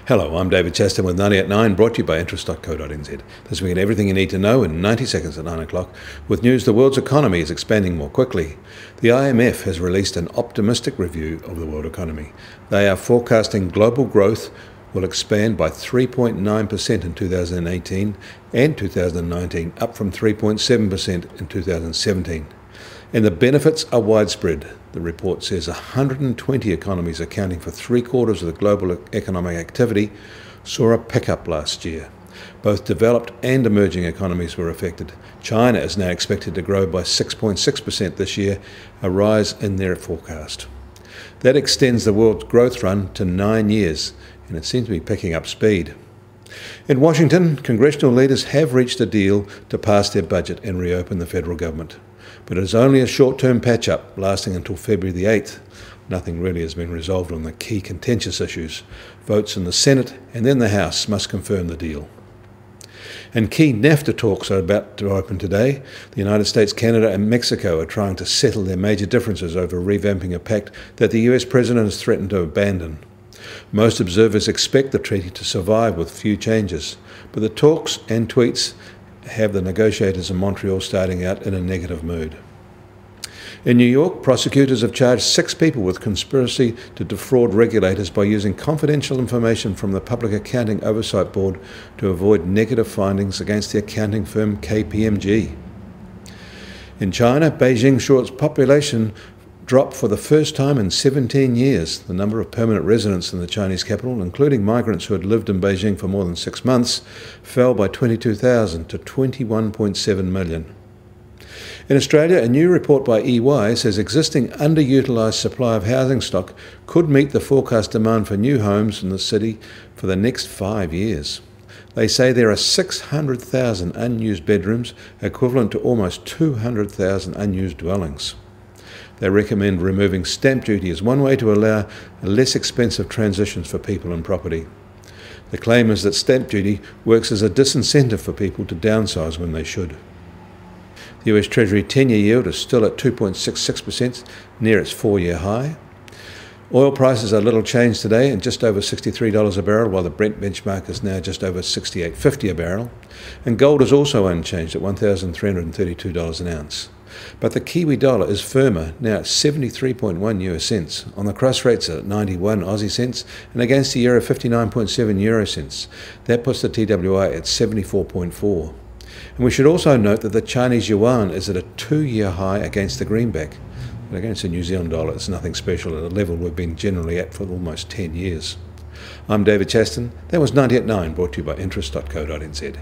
Hello, I'm David Chaston with 90 at 9, brought to you by Interest.co.nz. This week, everything you need to know in 90 seconds at 9 o'clock. With news, the world's economy is expanding more quickly. The IMF has released an optimistic review of the world economy. They are forecasting global growth will expand by 3.9% in 2018 and 2019, up from 3.7% in 2017. And the benefits are widespread. The report says 120 economies accounting for three-quarters of the global economic activity saw a pickup last year. Both developed and emerging economies were affected. China is now expected to grow by 6.6% this year, a rise in their forecast. That extends the world's growth run to 9 years, and it seems to be picking up speed. In Washington, congressional leaders have reached a deal to pass their budget and reopen the federal government. But it is only a short-term patch-up lasting until February the 8th. Nothing really has been resolved on the key contentious issues. Votes in the Senate and then the House must confirm the deal. And key NAFTA talks are about to open today. The United States, Canada and Mexico are trying to settle their major differences over revamping a pact that the US president has threatened to abandon. Most observers expect the treaty to survive with few changes, but the talks and tweets have the negotiators in Montreal starting out in a negative mood. In New York, prosecutors have charged 6 people with conspiracy to defraud regulators by using confidential information from the Public Accounting Oversight Board to avoid negative findings against the accounting firm KPMG. In China, Beijing saw its population drop for the first time in 17 years. The number of permanent residents in the Chinese capital, including migrants who had lived in Beijing for more than 6 months, fell by 22,000 to 21.7 million. In Australia, a new report by EY says existing underutilised supply of housing stock could meet the forecast demand for new homes in the city for the next 5 years. They say there are 600,000 unused bedrooms, equivalent to almost 200,000 unused dwellings. They recommend removing stamp duty as one way to allow less expensive transitions for people and property. The claim is that stamp duty works as a disincentive for people to downsize when they should. The US Treasury 10-year yield is still at 2.66%, near its 4-year high. Oil prices are little changed today and just over $63 a barrel, while the Brent benchmark is now just over $68.50 a barrel. And gold is also unchanged at $1,332 an ounce. But the Kiwi dollar is firmer, now at 73.1 US cents. On the cross rates at 91 Aussie cents, and against the euro 59.7 euro cents. That puts the TWI at 74.4. And we should also note that the Chinese yuan is at a 2-year high against the greenback. But against the New Zealand dollar, it's nothing special at a level we've been generally at for almost 10 years. I'm David Chaston. That was 90 at 9, brought to you by Interest.co.nz.